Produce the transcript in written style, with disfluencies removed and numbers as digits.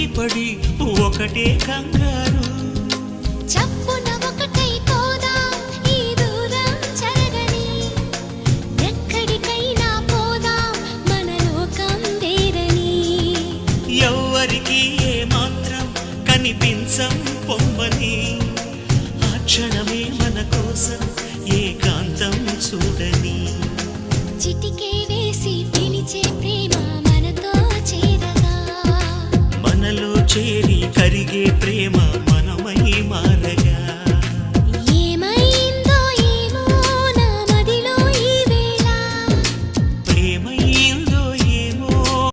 ఉలికిపడి ఒకటే కంగారు. చప్పున ఒకటై పోదాం ఈ దూరం చెరగని, ఎక్కడికైనా పోదాం మన లోకం వేరని. ఎవ్వరికి ఏ మాత్రం కనిపించం పొమ్మని, ఆ క్షణమే మన కోసం ఏకాంతం చూడని. చిటికే వేసి పిలిచే ప్రేమ మనతో చేరగా, మనలో చేరి కరిగే ప్రేమ